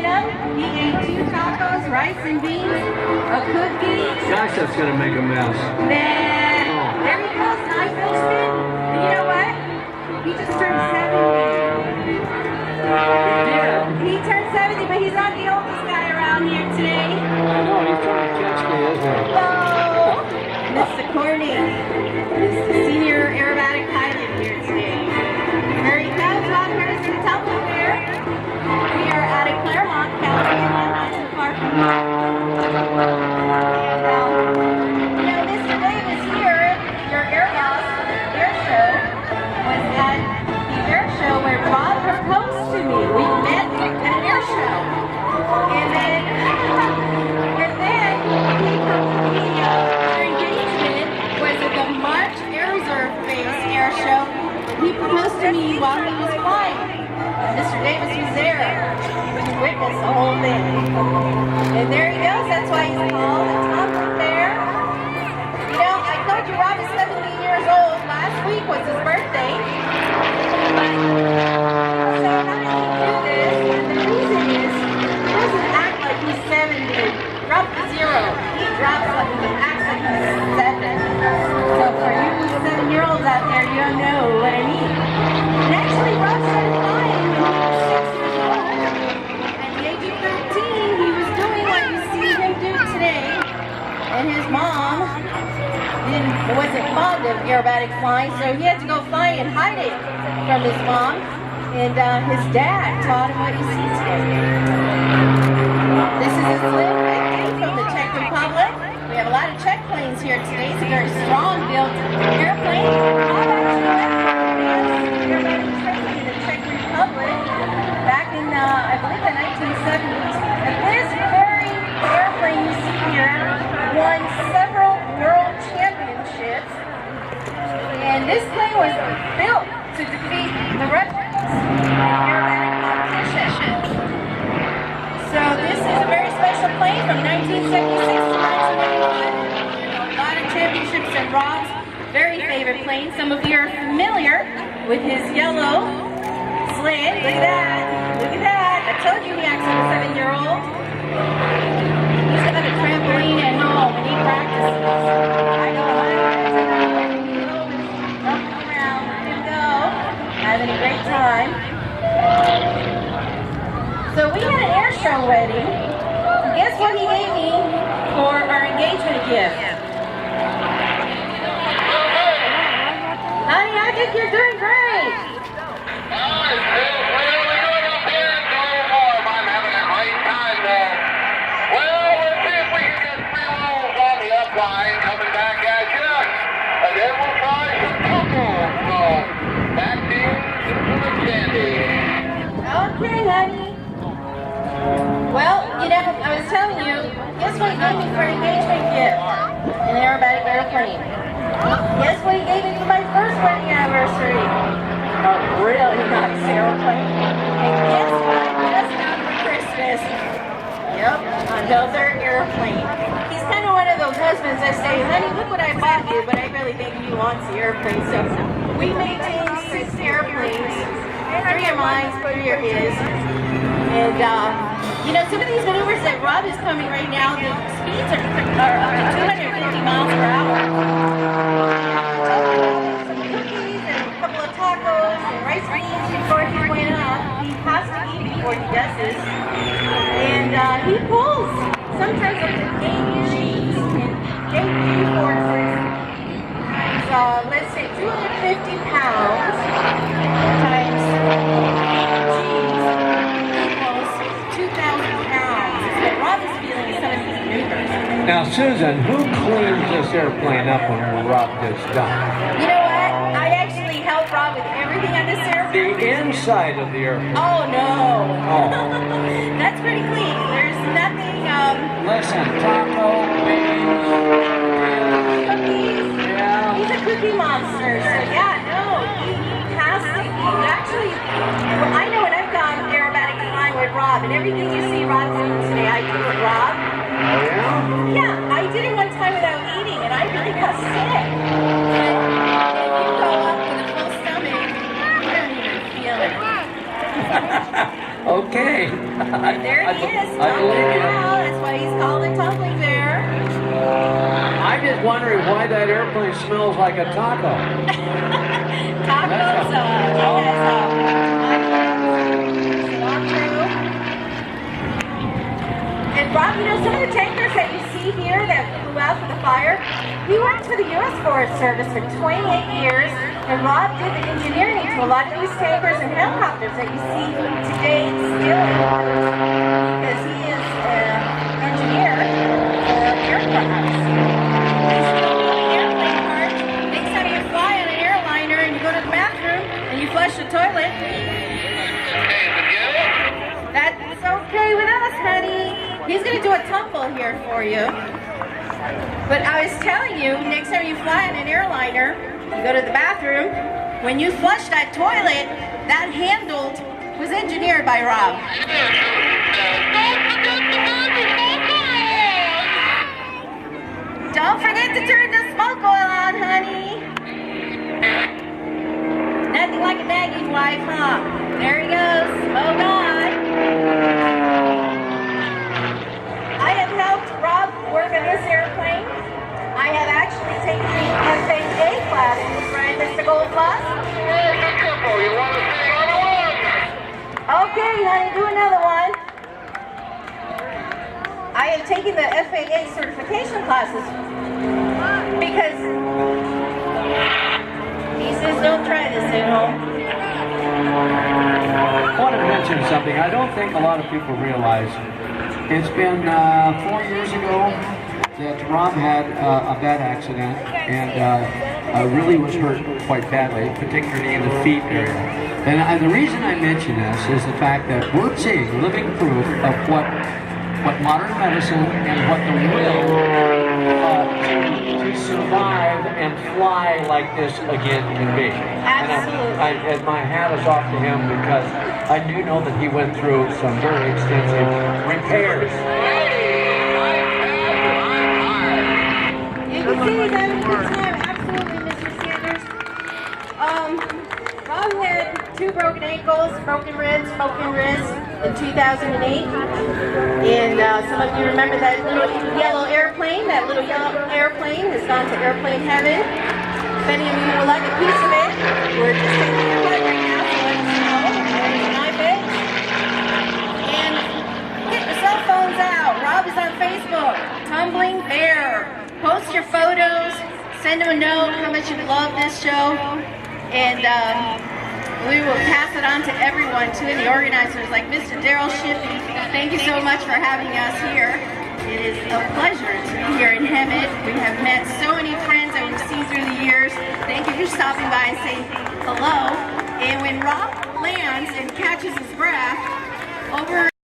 went up. He ate 2 tacos, rice and beans, a cookie. Gosh, that's gonna make a mess. Then there he goes. I fixed it. And you know what? He just turned 70. He turned 70, but he's not the oldest guy around here today. I know, he's trying to catch me, isn't he? Oh, Mr. Courtney is the senior aerobatic pilot here today. There he comes, Rob Harrison, Tumbling there. We are out of Claremont, California, not too far from here. And, you know, Mr. Davis here, your Hemet-Ryan Air Show, was at the air show where Rob proposed to me. We met at an air show. And then their engagement was at the March Air Reserve Base Air Show. He proposed to me while he was flying. Mr. Davis was there to witness the whole thing. And there he goes. That's why he's called the Tumbling there. You know, I told you Rob is 70 years old. Last week was his birthday. But so how did he do this? And the reason is he doesn't act like he's 70. Drop the 0. He drops like he acts like he's 7. So for you 7-year-olds out there, you don't know what I mean. And actually, Rob started flying when he was 6 years old. At the age of 13, he was doing what you see him do today. And his mom wasn't fond of aerobatic flying, so he had to go fly and hide it from his mom. And his dad taught him what you see today. This is a slim from the Czech Republic. We have a lot of Czech planes here today. It's a very strong-built airplane. Rob actually went for aerobatic training in the Czech Republic back in, I believe, the 1970s. And this very airplane you see here won several world championships. And this plane was built to defeat the Russians in aerobatic competition. So this is a very special plane from 1976 to 1981. A lot of championships and Rob's very favorite plane. Some of you are familiar with his yellow sled. Look at that. Look at that. I told you he acts like a 7-year-old. He's got a trampoline at home and he practices. I know jumping around, let him go, having a great time. So we had an air show wedding. Guess what he gave me for our engagement gift? Honey, I think you're doing great. I'm having a great time there. Well, let's see if we can get 3 rolls on the upline coming back at you. And then we'll try some tumbles. So, back to you, Sandy. Okay, honey. Well, you know, I was telling you, guess what he gave me for an engagement gift? An aerobatic airplane. Guess what he gave me for my first wedding anniversary? A really nice airplane. And guess what I just got for Christmas? Yep, another airplane. He's kind of one of those husbands that say, honey, look what I bought you, but I really think he wants the airplane. So we maintained 6 airplanes. 3 are mine, 3 are his. And, you know, some of these maneuvers that Rob is coming right now, the speeds are up to 250 miles per hour. Some cookies and a couple of tacos and rice beans before he went up. He has to eat before he does this. And he pulls sometimes up to 8 G's and 8 G-forces times, let's say, 250 pounds times G's. 2,000 pounds. But Rob is feeling some of these maneuvers. Now, Susan, who cleans this airplane up when Rob gets done? You know what? I actually help Rob with everything on this airplane. The inside of the airplane. Oh, no. Oh. That's pretty clean. There's nothing, Listen, taco, beans, cookies. yeah. He's a cookie monster. So, yeah, no. He has to eat. Actually, well, I know when I've gone aerobatic flying with Rob, and everything you see Rob doing today, I do with Rob. Oh, yeah? Yeah, I did it one time without eating, and I really got sick. But if you go up with a full stomach, you don't even feel it. Okay. There he is, I believe tumbling you. out. That's why he's called a tumbling bear. I'm just wondering why that airplane smells like a taco. Tacos, cilantro. And Rob, you know, some of the tankers that you see here that flew out for the fire, he worked for the U.S. Forest Service for 28 years, and Rob did the engineering to a lot of these tankers and helicopters that you see today still in use, because he is an engineer for aircraft. He's still doing airplane parts. Next time you fly on an airliner and you go to the bathroom and you flush the toilet, that's okay with us, honey. He's going to do a tumble here for you. But I was telling you, next time you fly on an airliner, you go to the bathroom, when you flush that toilet, that handle was engineered by Rob. Don't forget to turn the smoke oil on, honey. Nothing like a baggage wife, huh? There he goes. Oh, God. I have helped Rob work on this airplane. I have actually taken the FAA classes, right, Mr. Goldfuss? Okay, honey, do another one. I have taken the FAA certification classes because he says don't try this at home. I want to mention something. I don't think a lot of people realize. It's been 4 years ago that Rob had a bad accident and really was hurt quite badly, particularly in the feet area. And the reason I mention this is the fact that we're seeing living proof of what modern medicine and what the will to survive and fly like this again can be. Absolutely. And my hat is off to him because I do know that he went through some very extensive repairs. You can see he's having a good time, absolutely, Mr. Sanders. Rob had 2 broken ankles, broken ribs, broken wrists in 2008. And some of you remember that little yellow airplane. That little yellow airplane has gone to airplane heaven. If any of you would like a piece of it, we're just taking your blood right now, so let us know. There's an iPad. And get your cell phones out. Rob is on Facebook. Tumbling Bear. Post your photos. Send him a note how much you love this show. And we will pass it on to everyone, too, and the organizers like Mr. Daryl Shippey. Thank you so much for having us here. It is a pleasure to be here in Hemet. We have met so many friends that we've seen through the years. Thank you for stopping by and saying hello. And when Rob lands and catches his breath over